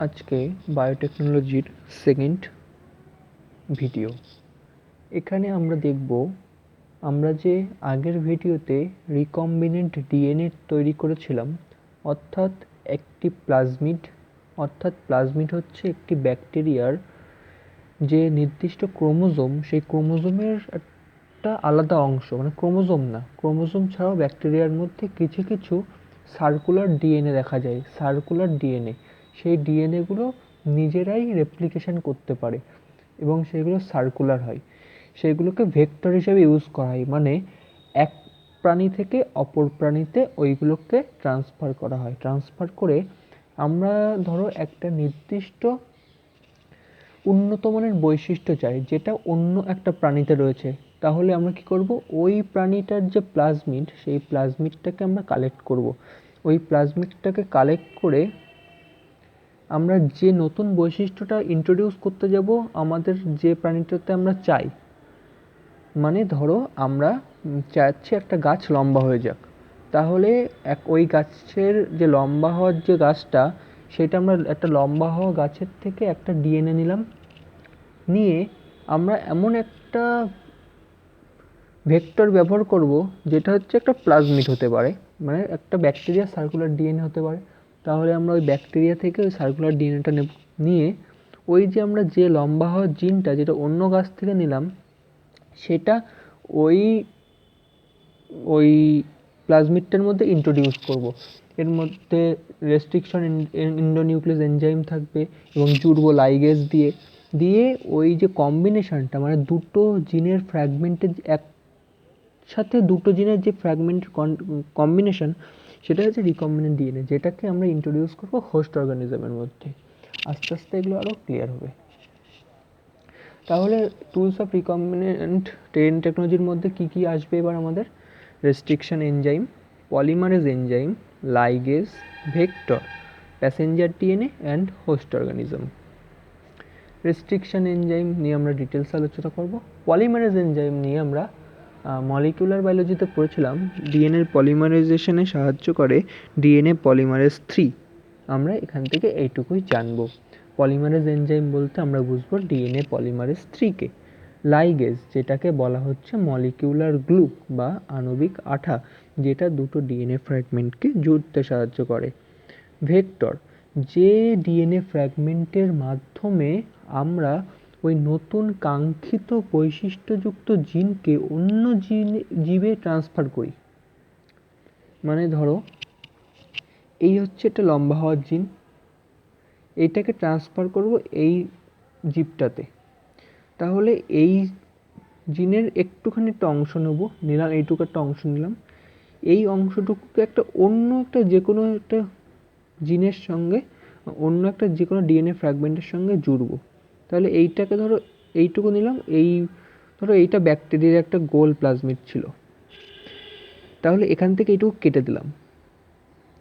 আজকে বায়োটেকনোলজির second video. এখানে আমরা দেখব আমরা যে আগের ভিডিওতে রিকম্বিনেন্ট ডিএনএ তৈরি করেছিলাম, অর্থাৎ একটি প্লাজমিড হচ্ছে একটি ব্যাকটেরিয়ার যে নির্দিষ্ট ক্রোমোজোম, সেই ক্রোমোজোমের একটা আলাদা অংশ, মানে ক্রোমোজোম না, ক্রোমোজোম ছাড়াও ব্যাকটেরিয়ার মধ্যে কিছু কিছু সার্কুলার ডিএনএ দেখা যায়। সার্কুলার ডিএনএ, সেই ডিএনএগুলো নিজেরাই রেপ্লিকেশন করতে পারে এবং সেগুলো সার্কুলার হয়। সেগুলোকে ভেক্টর হিসেবে ইউজ করা হয়, মানে এক প্রাণী থেকে অপর প্রাণীতে ওইগুলোকে ট্রান্সফার করা হয়। ট্রান্সফার করে আমরা ধরো একটা নির্দিষ্ট উন্নত মানের বৈশিষ্ট্য চাই যেটা অন্য একটা প্রাণীতে রয়েছে, তাহলে আমরা কি করব, ওই প্রাণীটার যে প্লাজমিড, সেই প্লাজমিডটাকে আমরা কালেক্ট করব। ওই প্লাজমিডটাকে কালেক্ট করে আমরা যে নতুন বৈশিষ্ট্যটা ইন্ট্রোডিউস করতে যাব আমাদের যে প্রাণীটাতে আমরা চাই, মানে ধরো আমরা চাচ্ছি একটা গাছ লম্বা হয়ে যাক, তাহলে ওই গাছের যে লম্বা হওয়ার যে গাছটা, সেটা আমরা একটা লম্বা হওয়া গাছের থেকে একটা ডিএনএ নিলাম, নিয়ে আমরা এমন একটা ভেক্টর ব্যবহার করব যেটা হচ্ছে একটা প্লাজমিড হতে পারে, মানে একটা ব্যাকটেরিয়া সার্কুলার ডিএনএ হতে পারে। তাহলে আমরা ওই ব্যাকটেরিয়া থেকে ওই সার্কুলার ডিএনএটা নিয়ে ওই যে আমরা যে লম্বা হওয়ার জিনটা যেটা অন্য গাছ থেকে নিলাম, সেটা ওই ওই প্লাজমিডটার মধ্যে ইন্ট্রোডিউস করব। এর মধ্যে রেস্ট্রিকশন এন্ডোনিউক্লিয়াস এনজাইম থাকবে এবং জুড়বো লাইগেজ দিয়ে দিয়ে ওই যে কম্বিনেশনটা, মানে দুটো জিনের ফ্র্যাগমেন্টের একসাথে দুটো জিনের যে ফ্র্যাগমেন্টের কম্বিনেশন, সেটা হচ্ছে রিকম্বিনেন্ট ডিএনএ, যেটাকে আমরা ইন্ট্রোডিউস করবো হোস্ট অর্গানিজমের মধ্যে। আস্তে আস্তে এগুলো আরও ক্লিয়ার হবে। তাহলে টুলস অফ রিকম্বিনেন্ট টেকনোলজির মধ্যে কী কী আসবে এবার আমাদের? Restriction enzyme, polymerase enzyme, ligase, vector, passenger DNA and host organism. Restriction enzyme নিয়ে আমরা ডিটেলস আলোচনা করব। পলিমারেজ এনজাইম নিয়ে আমরা মলিকুলার বায়োলজিতে পড়েছিলাম, ডিএনএর পলিমারাইজেশনে সাহায্য করে ডিএনএ পলিমারেজ 3। আমরা এখান থেকে এইটুকুই জানবো। পলিমারেজ এনজাইম বলতে আমরা বুঝবো ডিএনএ পলিমারেজ 3কে। লাইগেজ, যেটাকে বলা হচ্ছে মলিকিউলার গ্লু বা আণবিক আঠা, যেটা দুটো ডিএনএ ফ্র্যাগমেন্টকে জুড়তে সাহায্য করে। ভেক্টর, যে ডিএনএ ফ্র্যাগমেন্টের মাধ্যমে আমরা ওই নতুন কাঙ্ক্ষিত বৈশিষ্ট্যযুক্ত জিনকে অন্য জীবে ট্রান্সফার করি। মানে ধরো এই হচ্ছে একটা লম্বা হওয়ার জিন, এইটাকে ট্রান্সফার করব এই জীবটাতে, তাহলে এই জিনের একটুখানি একটা অংশ নিলাম, এইটুকু একটা অংশ নিলাম, এই অংশটুকুকে একটা অন্য একটা যে কোনো একটা জিনের সঙ্গে, অন্য একটা যে কোনো ডিএনএ ফ্র্যাগমেন্টের সঙ্গে জুড়বো। তাহলে এইটাকে ধরো এইটুকু নিলাম, এই ধরো এইটা ব্যাকটেরিয়ার একটা গোল প্লাজমিড ছিল, তাহলে এখান থেকে এইটুকু কেটে দিলাম,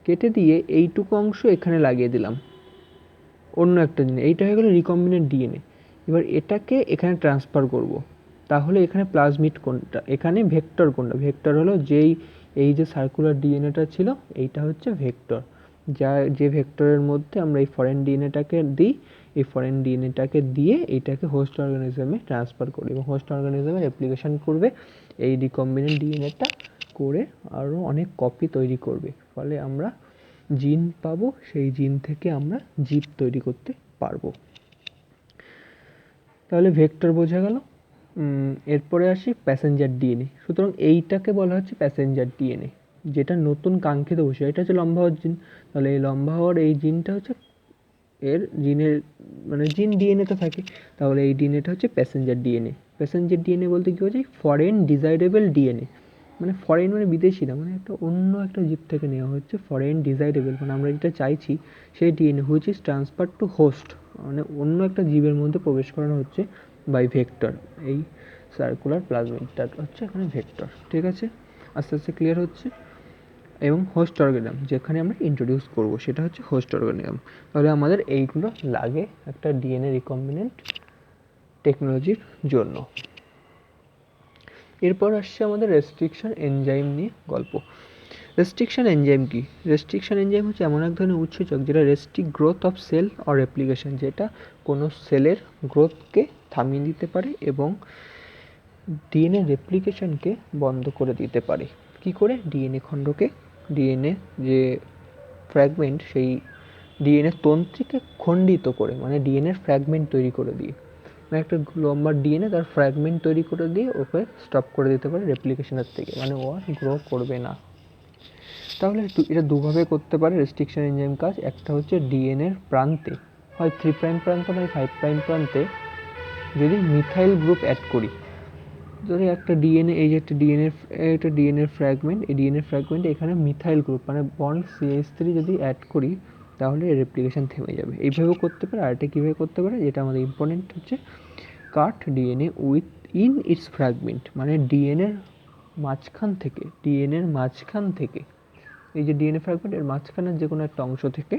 কেটে দিয়ে এইটুকু অংশ এখানে লাগিয়ে দিলাম অন্য একটা জিনিস, এইটা হয়ে গেলো রিকম্বিনেন্ট ডিএনএ। এবার এটাকে এখানে ট্রান্সফার করব, তাহলে এখানে প্লাজমিড কোনটা, এখানে ভেক্টর কোনটা? ভেক্টর হলো এই যে সার্কুলার ডিএনএটা ছিল, এইটা হচ্ছে ভেক্টর, যে ভেক্টরের মধ্যে আমরা এই ফরেন ডিএনএটাকে দিই, এই ফরেন ডিএনএটাকে দিয়ে এইটাকে হোস্ট অর্গানিজমে ট্রান্সফার করি এবং হোস্ট অর্গানিজমে রেপ্লিকেশন করবে এই রিকম্বিনেন্ট ডিএনএটা, করে আরও অনেক কপি তৈরি করবে, ফলে আমরা জিন পাবো, সেই জিন থেকে আমরা জীব তৈরি করতে পারবো। তাহলে ভেক্টর বোঝা গেল। এরপরে আসি প্যাসেঞ্জার ডিএনএ। সুতরাং এইটাকে বলা হচ্ছে প্যাসেঞ্জার ডিএনএ, যেটা নতুন কাঙ্ক্ষিত বৈশিষ্ট্য। এটা হচ্ছে লম্বা হওয়ার জিন, তাহলে এই লম্বা হওয়ার এই জিনটা হচ্ছে এর জিনের, মানে জিন ডিএনএতে থাকে, তাহলে এই ডিএনএটা হচ্ছে প্যাসেঞ্জার ডিএনএ। প্যাসেঞ্জার ডিএনএ বলতে কী বোঝায়? ফরেন ডিজাইরেবল ডিএনএ, মানে ফরেন মানে বিদেশি না, মানে একটা অন্য একটা জীব থেকে নেওয়া হচ্ছে। ফরেন ডিজাইরেবল মানে আমরা যেটা চাইছি সেই DNA which is transfer to host, মানে অন্য একটা জীবের মধ্যে প্রবেশ করানো হচ্ছে বাই ভেক্টর। এই সার্কুলার প্লাজমিডটা হচ্ছে এখানে ভেক্টর। ঠিক আছে, আস্তে আস্তে ক্লিয়ার হচ্ছে। এবং হোস্ট অর্গানিজম যেখানে আমরা ইন্ট্রোডিউস করব সেটা হচ্ছে হোস্ট অর্গানিজম। তাহলে আমাদের এইগুলো লাগে একটা ডিএনএ রিকম্বিনেন্ট টেকনোলজির জন্য। এরপর আসছে আমাদের রেস্ট্রিকশন এনজাইম নিয়ে গল্প। রেস্ট্রিকশন এনজাইম কি? রেস্ট্রিকশন এনজাইম হচ্ছে এমন এক ধরনের উৎসেচক যেটা restrict growth of cell or replication, যেটা কোনো সেলের গ্রোথকে থামিয়ে দিতে পারে এবং ডিএনএ রেপ্লিকেশনকে বন্ধ করে দিতে পারে। কি করে? ডিএনএ খণ্ডকে, ডিএনএ যে ফ্র্যাগমেন্ট, সেই ডিএনএ তন্ত্রীকে খণ্ডিত করে, মানে ডিএনএর ফ্র্যাগমেন্ট তৈরি করে দিয়ে, মানে একটা লম্বা ডিএনএ তার ফ্র্যাগমেন্ট তৈরি করে দিয়ে ওকে স্টপ করে দিতে পারে রেপ্লিকেশনের থেকে, মানে ও আর গ্রো করবে না। তাহলে এটা দুভাবে করতে পারে রেস্ট্রিকশন এনজাইম কাজ। একটা হচ্ছে ডিএনএর প্রান্তে, হয় 3' প্রান্ত নয় 5' প্রান্তে যদি মিথাইল গ্রুপ অ্যাড করি, ধরি একটা ডিএনএ, এই যে একটা ডিএনএ ফ্র্যাগমেন্ট, এই ডিএনএ ফ্র্যাগমেন্টে এখানে মিথাইল গ্রুপ মানে বন্ড CH3 যদি অ্যাড করি তাহলে রেপ্লিকেশন থেমে যাবে। এইভাবেও করতে পারে। আর এটা কীভাবে করতে পারে, যেটা আমাদের ইম্পর্টেন্ট হচ্ছে, cut DNA with in its fragment, মানে ডিএনএর মাঝখান থেকে এই যে ডিএনএ ফ্র্যাগমেন্ট এর মাঝখানের যে কোনো একটা অংশ থেকে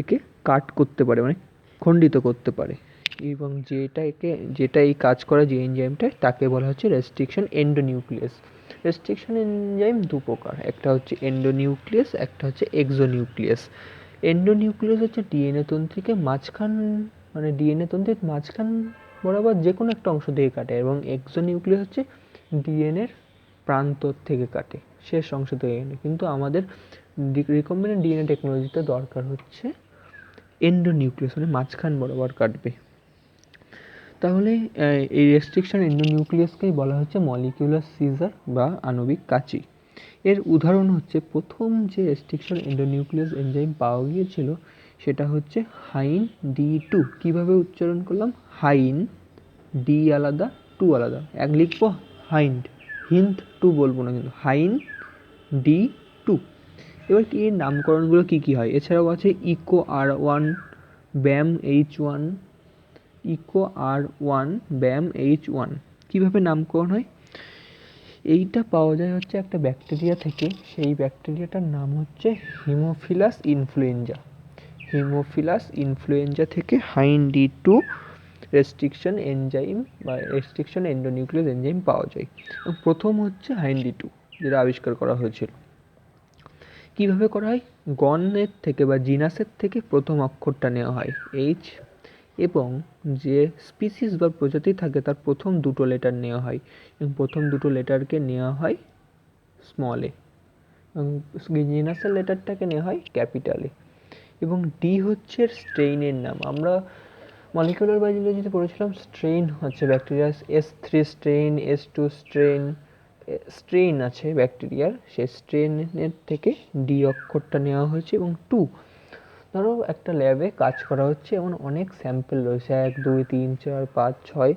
একে কাট করতে পারে, মানে খণ্ডিত করতে পারে। এবং যেটা এই কাজ করে যে এনজাইমটা, তাকে বলা হচ্ছে রেস্ট্রিকশন এন্ডোনিউক্লিয়াস। রেস্ট্রিকশন এনজাইম দু প্রকার, একটা হচ্ছে এন্ডোনিউক্লিয়াস, একটা হচ্ছে এক্সোনিউক্লিয়াস। এন্ডোনিউক্লিয়াস হচ্ছে ডিএনএ তন্ত্রীকে মাঝখান, মানে ডিএনএ তন্ত্রীর মাঝখান বরাবর যে কোনো একটা অংশ থেকে কাটে, এবং এক্সোনিউক্লিয়াস হচ্ছে ডিএনএর প্রান্ত থেকে কাটে, শেষ অংশ থেকে কাটে। কিন্তু আমাদের রিকম্বিনেন্ট ডিএনএ টেকনোলজিতে দরকার হচ্ছে এন্ডোনিউক্লিয়াস, মানে মাঝখান বরাবর কাটবে। তাহলে এই রেস্ট্রিকশন এন্ডোনিউক্লিয়াসকেই বলা হচ্ছে মলিকিউলার সিজার বা আণবিক কাঁচি। এর উদাহরণ হচ্ছে, প্রথম যে রেস্ট্রিকশন এন্ডোনিউক্লিয়াস এনজাইম পাওয়া গিয়েছিল সেটা হচ্ছে হাইন D2। কীভাবে উচ্চারণ করলাম? হাইন, ডি আলাদা, টু আলাদা, এক লিখবো হাইন্ড, হিন্দ টু বলবো না কিন্তু, হাইন D2। এবার কি এর নামকরণগুলো কী কী হয়? এছাড়াও আছে ইকো R1, ব্যাম H1, ইকো R1, ব্যাম H1। কীভাবে নামকরণ হয়? এইটা পাওয়া যায় হচ্ছে একটা ব্যাকটেরিয়া থেকে, সেই ব্যাকটেরিয়াটার নাম হচ্ছে হিমোফিলাস ইনফ্লুয়েঞ্জা থেকে হাইন D2 রেস্ট্রিকশন এনজাইম বা রেস্ট্রিকশন এন্ডোনিউক্লিয়াস এনজাইম পাওয়া যায়। প্রথম হচ্ছে হাইন D2, যেটা আবিষ্কার করা হয়েছিল। কীভাবে করা হয়? গণের থেকে বা জিনাসের থেকে প্রথম অক্ষরটা নেওয়া হয় H, এবং যে স্পিসিস বা প্রজাতি থাকে তার প্রথম দুটো লেটার নেওয়া হয়, এবং প্রথম দুটো লেটারকে নেওয়া হয় স্মল এ, এবং জিনাসের লেটারটাকে নেওয়া হয় ক্যাপিটাল এ। এবং ডি হচ্ছে স্ট্রেইনের নাম। আমরা মলিকুলার বায়োলজিতে পড়েছিলাম স্ট্রেইন হচ্ছে ব্যাকটেরিয়ার, S3 স্ট্রেইন, S2 স্ট্রেইন আছে ব্যাকটেরিয়ার, সেই স্ট্রেইনের থেকে ডি অক্ষরটা নেওয়া হয়েছে। এবং টু, ধরো একটা ল্যাবে কাজ করা হচ্ছে, এমন অনেক স্যাম্পেল রয়েছে, 1 2 3 4 5 6,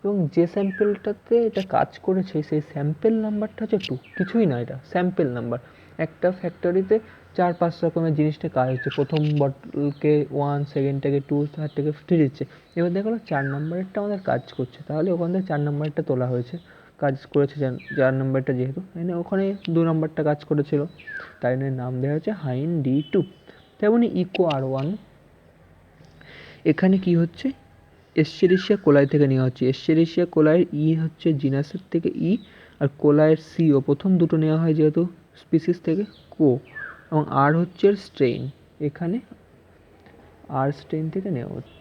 এবং যে স্যাম্পেলটাতে এটা কাজ করেছে সেই স্যাম্পেল নাম্বারটা হচ্ছে 2, কিছুই না, এটা স্যাম্পেল নাম্বার। একটা ফ্যাক্টরিতে 4-5 রকমের জিনিসটা কাজ হচ্ছে, প্রথম বটলকে 1, সেকেন্ডটাকে 2, থার্ডটাকে 3 দিচ্ছে। এবার দেখো 4 নম্বরেরটা আমাদের কাজ করছে, তাহলে ওখান থেকে 4 নম্বরটা তোলা হয়েছে, কাজ করেছে 4 নম্বরটা, যেহেতু ওখানে 2 নম্বরটা কাজ করেছিল, তাই নাম দেওয়া হচ্ছে হাইন D2। তেমনই ইকো R1, এখানে কি হচ্ছে, এস্চেরিশিয়া কোলাই থেকে নেওয়া হচ্ছে। এস্চেরিশিয়া কোলাইয়ের ই হচ্ছে জিনাসের থেকে ই, আর কোলাইয়ের সিও প্রথম দুটো নেওয়া হয় যেহেতু স্পিসিস থেকে, কো, এবং আর হচ্ছে স্ট্রেইন, এখানে আর স্ট্রেইন থেকে নেওয়া হচ্ছে,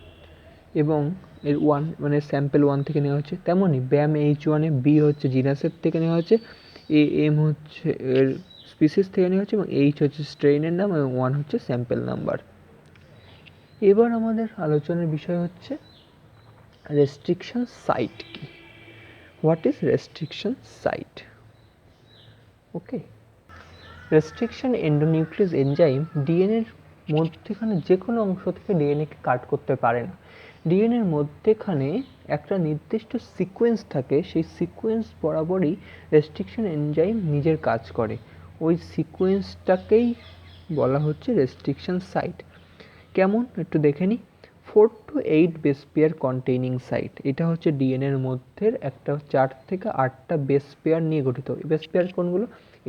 এবং এর 1 মানে স্যাম্পেল 1 থেকে নেওয়া হচ্ছে। তেমনই ব্যাম H1 এ বি হচ্ছে জিনাসের থেকে নেওয়া হচ্ছে, এম হচ্ছে এর স্পিসিস থেকে নেওয়া হচ্ছে, এবং এইচ হচ্ছে স্ট্রেইনের নাম, এবং 1 হচ্ছে স্যাম্পেল নাম্বার। এবার আমাদের আলোচনার বিষয় হচ্ছে রেস্ট্রিকশন সাইট কি। What is restriction site? Okay, restriction endonuclease enzyme ডিএনএর মধ্যেখানে যে কোনো অংশ থেকে ডিএনএকে কাট করতে পারে না। ডিএনএর মধ্যেখানে একটা নির্দিষ্ট সিকোয়েন্স থাকে, সেই সিকোয়েন্স বরাবরই রেস্ট্রিকশন এনজাইম নিজের কাজ করে, ওই সিকোয়েন্সটাকেই বলা হচ্ছে রেস্ট্রিকশন সাইট। কেমন একটু দেখে নিই। 4 to 8 base pair containing site, এটা হচ্ছে ডিএনএর মধ্যে একটা 4 থেকে 8টা বেস পেয়ার নিয়ে গঠিত। বেস পেয়ার কোনগুলো?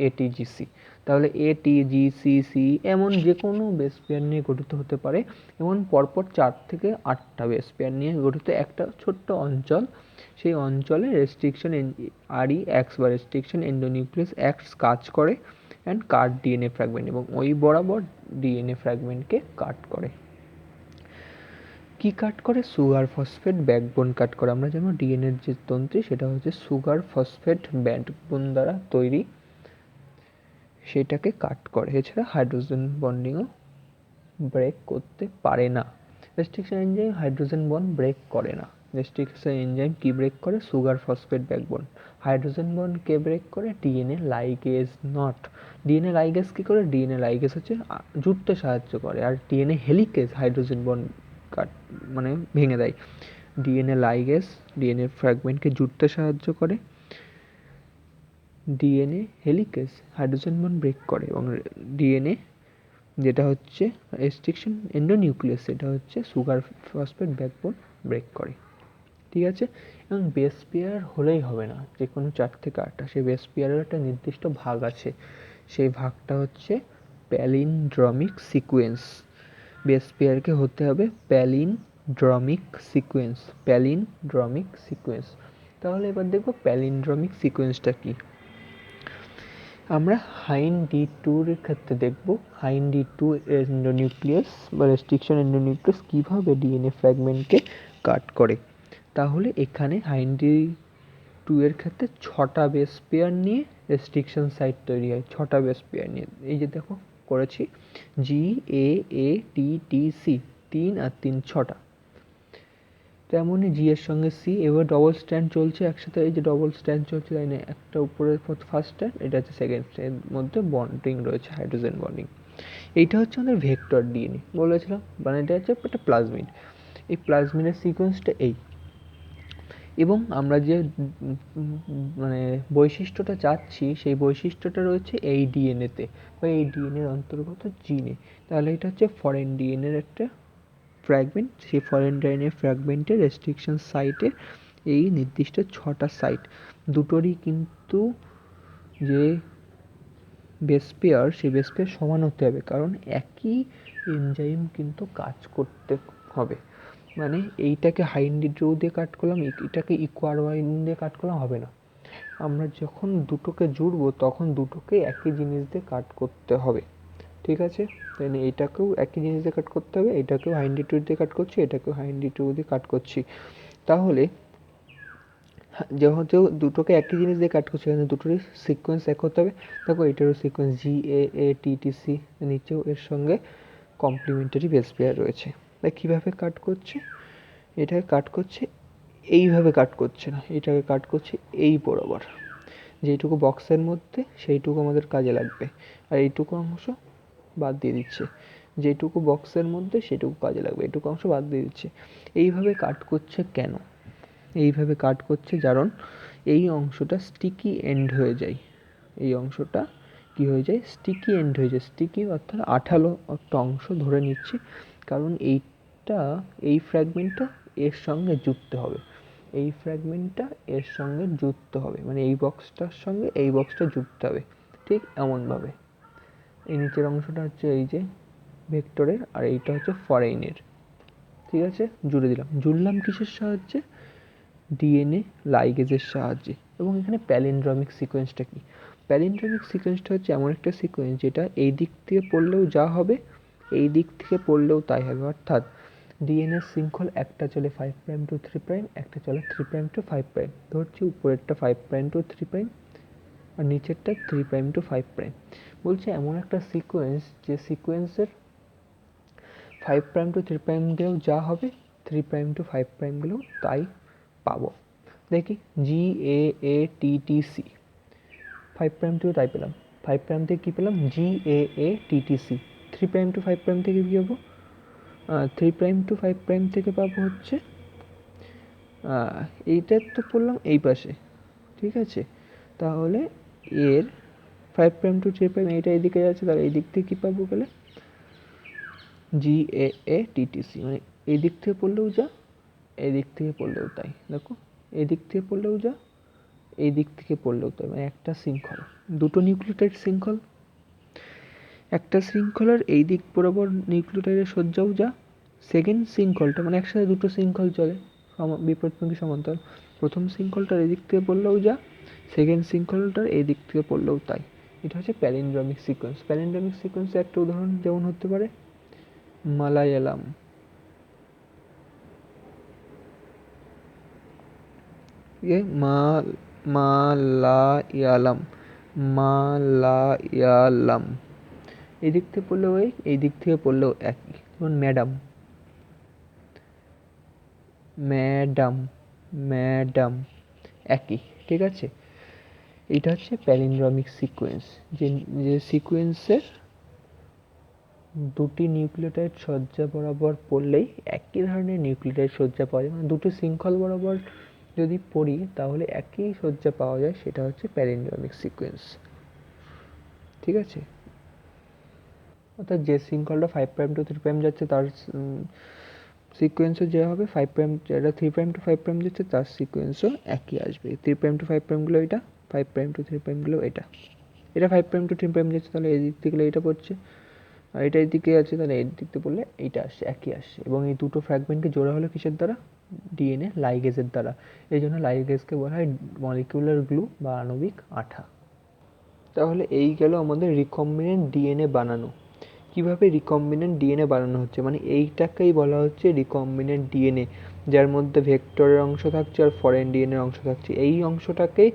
ATGC, তাহলে ATGCC এমন যে কোনো বেস পেয়ার নিয়ে গঠিত হতে পারে, এমন পরপর 4 থেকে 8টা বেস পেয়ার নিয়ে গঠিত একটা ছোট্ট অঞ্চল। সেই অঞ্চলে রেস্ট্রিকশন REX বা রেস্ট্রিকশন এন্ডোনিউক্লিয়াস অ্যাক্টস কাজ করে, অ্যান্ড কাট ডিএনএ ফ্র্যাগমেন্ট, এবং ওই বরাবর ডিএনএ ফ্র্যাগমেন্টকে কাট করে। কি কাট করে? সুগার ফসফেট ব্যাকবোন কাট করে। আমরা জানো ডিএনএর যে তন্ত্রী সেটা হচ্ছে সুগার ফসফেট ব্যাকবোন দ্বারা তৈরি, সেটাকে কাট করে। এছাড়া হাইড্রোজেন বন্ডিংও ব্রেক করতে পারে না। Restriction enzyme hydrogen bond break করে না। রেস্ট্রিকশন এনজাইম কি ব্রেক করে? Sugar phosphate backbone. Hydrogen bond কে ব্রেক করে? DNA ligase not. DNA ligase কি করে? ডিএনএ লাইগেজ হচ্ছে জুড়তে সাহায্য করে, আর DNA helicase hydrogen bond cut মানে ভেঙে দেয়। ডিএনএ লাইগেজ ডিএনএ ফ্র্যাগমেন্টকে জুড়তে সাহায্য করে, DNA helicase hydrogen bond break করে, এবং ডিএনএ যেটা হচ্ছে রেস্ট্রিকশন এন্ডোনিউক্লিয়াস সেটা হচ্ছে সুগার ফসফেট ব্যাকবোন ব্রেক করে। ঠিক আছে, এবং বেস পেয়ার হলেই হবে না, যে কোনো 4 থেকে 8টা। সেই বেস পেয়ারের একটা নির্দিষ্ট ভাগ আছে, সেই ভাগটা হচ্ছে প্যালিন্ড্রমিক সিকোয়েন্স। বেস পেয়ারকে হতে হবে প্যালিন্ড্রমিক সিকোয়েন্স, প্যালিন্ড্রমিক সিকোয়েন্স। তাহলে এবার দেখবো প্যালিন্ড্রমিক সিকোয়েন্সটা কি। আমরা হাইন D2 এর ক্ষেত্রে দেখব হাইন D2 এন্ডোনিউক্লিয়াস বা রেস্ট্রিকশন এন্ডোনিউক্লিয়াস কীভাবে ডিএনএ ফ্র্যাগমেন্টকে কাট করে। তাহলে এখানে হাইন D2 এর ক্ষেত্রে 6টা বেস পেয়ার নিয়ে রেস্ট্রিকশন সাইট তৈরি হয়, 6টা বেস পেয়ার নিয়ে। এই যে দেখো করেছি GAATTC, 3 আর 3 6টা। তেমনই জি এর সঙ্গে সি, এবার ডবল স্ট্যান্ড চলছে একসাথে। এই যে ডবল স্ট্যান্ড চলছে তাই না, একটা উপরে ফার্স্ট স্ট্যান্ড, এটা হচ্ছে সেকেন্ড স্ট্যান্ড, মধ্যে বন্ডিং রয়েছে, হাইড্রোজেন বন্ডিং। এইটা হচ্ছে আমাদের ভেক্টর ডিএনএ বলেছিলাম, মানে এটা হচ্ছে একটা প্লাজমিড। এই প্লাজমিডের সিকোয়েন্সটা এই, এবং আমরা যে মানে বৈশিষ্ট্যটা চাচ্ছি সেই বৈশিষ্ট্যটা রয়েছে এই ডিএনএতে বা এই ডিএনএর অন্তর্গত জিনে। তাহলে এটা হচ্ছে ফরেন ডিএনএর একটা ফ্র্যাগমেন্ট। সেই ফরেন ডিএনএ ফ্র্যাগমেন্টের রেস্ট্রিকশন সাইটে এই নির্দিষ্ট 6টা সাইট, দুটোরই কিন্তু যে বেস পেয়ার সেই বেস পেয়ার সমান হতে হবে, কারণ একই এনজাইম কিন্তু কাজ করতে হবে। মানে এইটাকে হাইন D2 দিয়ে কাট করলাম, এটাকে ইকুয়ারওয়াইন দিয়ে কাট করলাম হবে না। আমরা যখন দুটোকে জুড়বো তখন দুটোকে একই জিনিস দিয়ে কাট করতে হবে। ঠিক আছে, তাই এইটাকেও একই জিনিস দিয়ে কাট করতে হবে, এটাকেও হাইন D2 দিয়ে কাট করছি, এটাকেও হাইন D2 দিয়ে কাট করছি। তাহলে যেহেতু দুটোকে একই জিনিস দিয়ে কাট করছি, এখানে দুটোরই সিকোয়েন্স এক হতে হবে। দেখো এটারও সিকোয়েন্স GAATTC, নিচেও এর সঙ্গে কমপ্লিমেন্টারি বেস পেয়ার রয়েছে। তাই কীভাবে কাট করছে? এটাকে কাট করছে এইভাবে, কাট করছে না, এটাকে কাট করছে এই বরাবর। যেইটুকু বক্সের মধ্যে সেইটুকু আমাদের কাজে লাগবে, আর এইটুকু অংশ বাদ দিয়ে দিচ্ছে। যেটুকু বক্সের মধ্যে সেটুকু কাজে লাগবে, এইটুকু অংশ বাদ দিয়ে দিচ্ছে। এইভাবে কাট করছে কেন? এইভাবে কাট করছে কারণ এই অংশটা স্টিকি এন্ড হয়ে যায়। এই অংশটা কি হয়ে যায়? স্টিকি এন্ড হয়ে যায়। স্টিকি অর্থাৎ আঠালো একটা অংশ ধরে নিচ্ছি, কারণ এইটা এই ফ্র্যাগমেন্টটা এর সঙ্গে যুক্ত হবে, এই ফ্র্যাগমেন্টটা এর সঙ্গে যুক্ত হবে, মানে এই বক্সটার সঙ্গে এই বক্সটা যুক্ত হবে। ঠিক এমনভাবে এই নিচের অংশটা হচ্ছে এই যে ভেক্টরের, আর এইটা হচ্ছে ফরেইনের। ঠিক আছে, জুড়ে দিলাম। জুড়লাম কিসের সাহায্যে? ডিএনএ লাইগেজের সাহায্যে। এবং এখানে প্যালিন্ড্রমিক সিকোয়েন্সটা কি? প্যালিন্ড্রমিক সিকোয়েন্সটা হচ্ছে এমন একটা সিকোয়েন্স যেটা এই দিক থেকে পড়লেও যা হবে এই দিক থেকে পড়লেও তাই হবে। অর্থাৎ ডিএনএ শৃঙ্খল একটা চলে 5' to 3', একটা চলে 3' to 5'। ধরছি উপরেরটা 5' to 3', আর নিচেরটা 3' to 5'। বলছে এমন একটা সিকোয়েন্স যে সিকোয়েন্সের 5' to 3' গেলেও যা হবে 3' to 5' গেলেও তাই পাবো। দেখি GAATTC, 5' থেকে তাই পেলাম, 5' থেকে কী পেলাম? GAATTC। 3' to 5' থেকে কী পাবো? 3' to 5' থেকে পাবো হচ্ছে এইটার তো পড়লাম এই পাশে। ঠিক আছে, তাহলে এর 5' to 3' এইটা এদিকে যাচ্ছে, তাহলে এই দিক থেকে কী পাবো গেলে? GAATTC, মানে এই দিক থেকে পড়লেও যা এই দিক থেকে পড়লেও তাই। দেখো এই দিক থেকে পড়লেও যা এই দিক থেকে পড়লেও তাই, মানে একটা শৃঙ্খল, দুটো নিউক্লিওটাইড শৃঙ্খল। একটা শৃঙ্খলার এই দিক বরাবর নিউক্লিওটাইডের সজ্জাও যা, সেকেন্ড শৃঙ্খলটা মানে একসাথে দুটো শৃঙ্খল চলে বিপরীতমুখী সমান্তরাল, প্রথম শৃঙ্খলটার এই দিক থেকে পড়লেও যা, সেকেন্ড শৃঙ্খলটার এই দিক থেকে পড়লেও তাই। এটা হচ্ছে প্যালিন্ড্রমিক সিকোয়েন্স। প্যালিন্ড্রমিক সিকোয়েন্সের একটা উদাহরণ যেমন হতে পারে মালায়ালাম, মালায়ালাম, মালায়ালাম, এই দিক থেকে পড়লেও এই দিক থেকে পড়লেও একই। যেমন ম্যাডাম, ম্যাডাম, ম্যাডাম, একই, ঠিক আছে। এটা হচ্ছে প্যালিন্ড্রমিক সিকোয়েন্স, যে সিকোয়েন্সের দুটি নিউক্লিওটাইড সজ্জা বরাবর পড়লেই একই ধরনের নিউক্লিওটাইড সজ্জা পাওয়া যায়, মানে দুটো শৃঙ্খল বরাবর যদি পড়ি তাহলে একই সজ্জা পাওয়া যায়, সেটা হচ্ছে প্যালিন্ড্রমিক সিকোয়েন্স, ঠিক আছে। অর্থাৎ যে শৃঙ্খলটা 5' to 3' যাচ্ছে তার সিকোয়েন্সও যে হবে 5', যেটা 3' to 5' যাচ্ছে তার সিকোয়েন্সও একই আসবে। 3' to 5' গুলো এটা, 5' to 3' গুলো এটা। এটা 5' to 3' যাচ্ছে তাহলে এই দিক থেকে এটা পড়ছে, আর এটা এইদিকে আছে তাহলে এই দিক থেকে পড়লে এইটা আসছে, একই আসছে। এবং এই দুটো ফ্র্যাগমেন্টকে জোড়া হলো কিসের দ্বারা? ডিএনএ লাইগেজের দ্বারা। এই জন্য লাইগেজকে বলা হয় মলিকিউলার গ্লু বা আণবিক আঠা। তাহলে এই গেল আমাদের রিকম্বিনেন্ট ডিএনএ বানানো। কিভাবে রিকম্বিনেন্ট ডিএনএ বানানো হচ্ছে, মানে এইটাকেই বলা হচ্ছে রিকম্বিনেন্ট ডিএনএ, যার মধ্যে ভেক্টরের অংশ থাকছে আর ফরেন ডিএনএর অংশ থাকছে। এই অংশটাকেই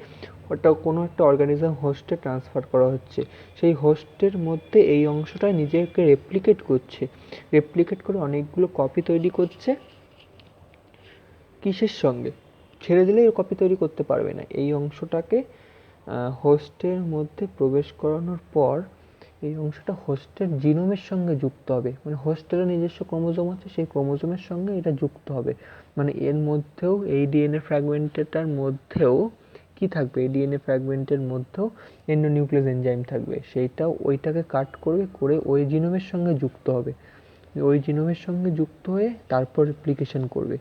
ওটা কোনো একটা অর্গানিজম হোস্টে ট্রান্সফার করা হচ্ছে। সেই হোস্টের মধ্যে এই অংশটা নিজেকে রেপ্লিকেট করছে, রেপ্লিকেট করে অনেকগুলো কপি তৈরি করছে। কিসের সঙ্গে? ছেড়ে দিলে কপি তৈরি করতে পারবে না। এই অংশটাকে হোস্টের মধ্যে প্রবেশ করানোর পর এই অংশটা হোস্টের জিনোমের সঙ্গে যুক্ত হবে, মানে হোস্টেরও নিজস্ব ক্রোমোজোম আছে, সেই ক্রোমোজোমের সঙ্গে এটা যুক্ত হবে। মানে এর মধ্যেও এই ডিএনএ ফ্র্যাগমেন্টটার মধ্যেও কি থাকবে? এই ডিএনএ ফ্র্যাগমেন্টের মধ্যেও এন্ডোনিউক্লিয়াস এনজাইম থাকবে, সেইটাও ওইটাকে কাট করবে, করে ওই জিনোমের সঙ্গে যুক্ত হবে। ওই জিনোমের সঙ্গে যুক্ত হয়ে তারপর রেপ্লিকেশন করবে,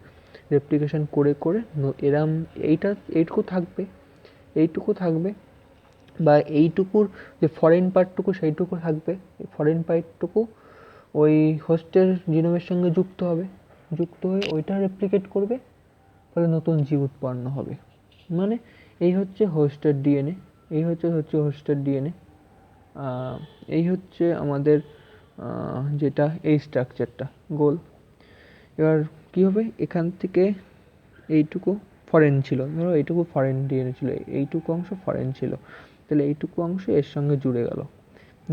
রেপ্লিকেশন করে করে এরম এইটুকু থাকবে, এইটুকু থাকবে, বা এইটুকুর যে ফরেন পার্টটুকু সেইটুকু থাকবে। ফরেন পার্টটুকু ওই হোস্টের জিনোমের সঙ্গে যুক্ত হবে, যুক্ত হয়ে ওইটা রেপ্লিকেট করবে, ফলে নতুন জীব উৎপন্ন হবে। মানে এই হচ্ছে হোস্টের ডিএনএ, এই হচ্ছে হোস্টের ডিএনএ। এই হচ্ছে আমাদের যেটা এই স্ট্রাকচারটা গোল। এবার কী হবে? এখান থেকে এইটুকু ফরেন ছিল, ধরো এইটুকু ফরেন ডিএনএ ছিল, এইটুকু অংশ ফরেন ছিল, তাহলে এইটুকু অংশ এর সঙ্গে জুড়ে গেল,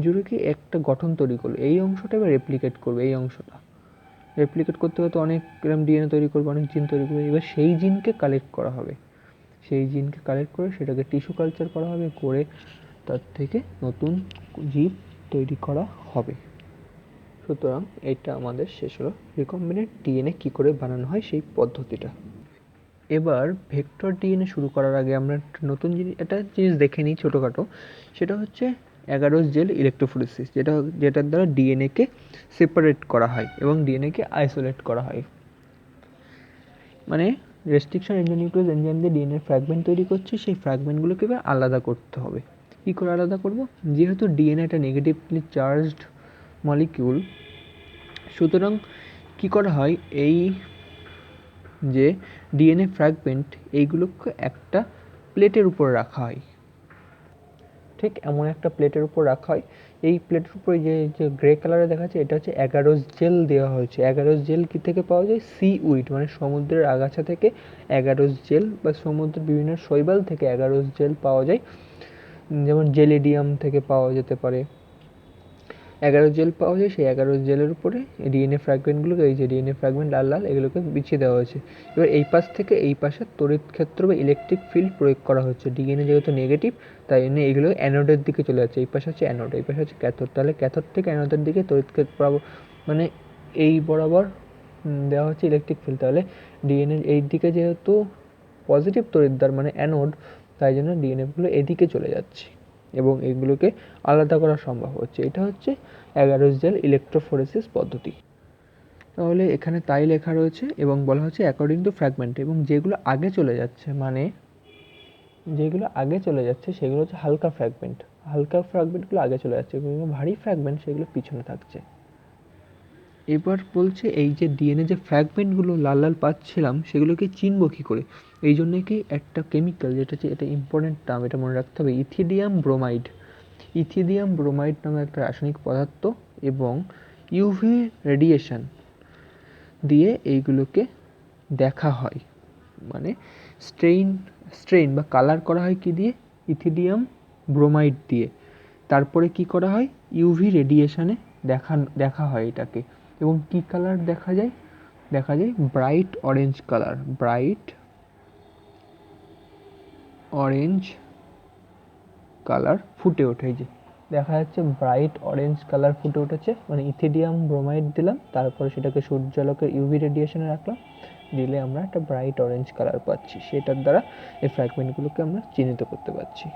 জুড়ে কি একটা গঠন তৈরি করলো। এই অংশটা এবার রেপ্লিকেট করবে, এই অংশটা রেপ্লিকেট করতে করতে অনেক এরকম ডিএনএ তৈরি করবে, অনেক জিন তৈরি করবে। এবার সেই জিনকে কালেক্ট করা হবে, সেই জিনকে কালেক্ট করে সেটাকে টিস্যু কালচার করা হবে, করে তার থেকে নতুন জীব তৈরি করা হবে। সুতরাং এটা আমাদের শেষ হলো রিকম্বিনেন্ট ডিএনএ কী করে বানানো হয় সেই পদ্ধতিটা। এবার ভেক্টর ডিএনএ শুরু করার আগে আমরা নতুন একটা জিনিস দেখে নিই ছোটোখাটো, সেটা হচ্ছে অ্যাগারোস জেল ইলেকট্রোফোরেসিস, যেটার দ্বারা ডিএনএকে সেপারেট করা হয় এবং ডিএনএকে আইসোলেট করা হয়। মানে রেস্ট্রিকশন এন্ডোনিউক্লিয়াস এনজাইম দিয়ে ডিএনএ ফ্র্যাগমেন্ট তৈরি করছে, সেই ফ্র্যাগমেন্টগুলোকে এবার আলাদা করতে হবে। কী করে আলাদা করব? যেহেতু ডিএনএ একটা নেগেটিভলি চার্জড মলিকিউল, সুতরাং কী করা হয়, এই যে ডিএনএ ফ্র্যাগমেন্ট এইগুলোকে একটা প্লেটের উপর রাখা হয়, ঠিক এমন একটা প্লেটের উপর রাখা হয়। এই প্লেটের উপরে যে গ্রে কালারে দেখা যাচ্ছে এটা হচ্ছে অ্যাগারোস জেল দেওয়া হয়েছে। অ্যাগারোস জেল কী থেকে পাওয়া যায়? সি উইড, মানে সমুদ্রের আগাছা থেকে অ্যাগারোস জেল, বা সমুদ্রের বিভিন্ন শৈবাল থেকে অ্যাগারোস জেল পাওয়া যায়। যেমন জেলিডিয়াম থেকে পাওয়া যেতে পারে, 11 জেল পাওয়া যায়। সেই 11 জেলের উপরে ডিএনএ ফ্র্যাগমেন্টগুলোকে, এই যে ডিএনএ ফ্র্যাগমেন্ট লাল লাল, এগুলোকে বিছিয়ে দেওয়া হয়েছে। এবার এই পাশ থেকে এই পাশে তড়িৎ ক্ষেত্র বা ইলেকট্রিক ফিল্ড প্রয়োগ করা হচ্ছে। ডিএনএ যেহেতু নেগেটিভ, তাই জন্য এইগুলো অ্যানোডের দিকে চলে যাচ্ছে। এই পাশে হচ্ছে অ্যানোড, এই পাশে হচ্ছে ক্যাথোড। তাহলে ক্যাথোড থেকে অ্যানোডের দিকে তড়িৎ ক্ষেত্র, মানে এই বরাবর দেওয়া হচ্ছে ইলেকট্রিক ফিল্ড। তাহলে ডিএনএ এই দিকে যেহেতু পজিটিভ তড়িৎদ্বার মানে অ্যানোড, তাই জন্য ডিএনএগুলো এদিকে চলে যাচ্ছে এবং এগুলোকে আলাদা করা সম্ভব হচ্ছে। এটা হচ্ছে অ্যাগারোস জেল ইলেকট্রোফোরেসিস পদ্ধতি। তাহলে এখানে তাই লেখা রয়েছে এবং বলা হচ্ছে অ্যাকর্ডিং টু ফ্র্যাগমেন্ট, এবং যেগুলো আগে চলে যাচ্ছে, মানে যেগুলো আগে চলে যাচ্ছে সেগুলো হচ্ছে হালকা ফ্র্যাগমেন্ট। হালকা ফ্র্যাগমেন্টগুলো আগে চলে যাচ্ছে, যেগুলো ভারী ফ্র্যাগমেন্ট সেগুলো পিছনে থাকছে। এবার বলছে এই যে ডিএনএ যে ফ্র্যাগমেন্টগুলো লাল লাল পাচ্ছিলাম সেগুলোকে চিনব কী করে? এই জন্য কি একটা কেমিক্যাল, যেটা হচ্ছে এটা ইম্পর্টেন্ট টার্ম, এটা মনে রাখতে হবে, ইথিডিয়াম ব্রোমাইড। ইথিডিয়াম ব্রোমাইড নামে একটা রাসায়নিক পদার্থ এবং ইউভি রেডিয়েশন দিয়ে এইগুলোকে দেখা হয়, মানে স্ট্রেইন বা কালার করা হয় কি দিয়ে, ইথিডিয়াম ব্রোমাইড দিয়ে। তারপরে কি করা হয়, ইউভি রেডিয়েশনে দেখা হয় এটাকে, এবং কি কালার দেখা যায় ব্রাইট অরেঞ্জ কালার ফুটে ওঠে। যে দেখা যাচ্ছে ব্রাইট অরেঞ্জ কালার ফুটে উঠেছে, মানে ইথিডিয়াম ব্রোমাইড দিলাম, তারপরে সেটাকে সূর্যালোকের ইউভি রেডিয়েশনে রাখলাম, দিলে আমরা একটা ব্রাইট অরেঞ্জ কালার পাচ্ছি। সেটার দ্বারা এই ফ্র্যাগমেন্টগুলোকে আমরা চিহ্নিত করতে পারছি।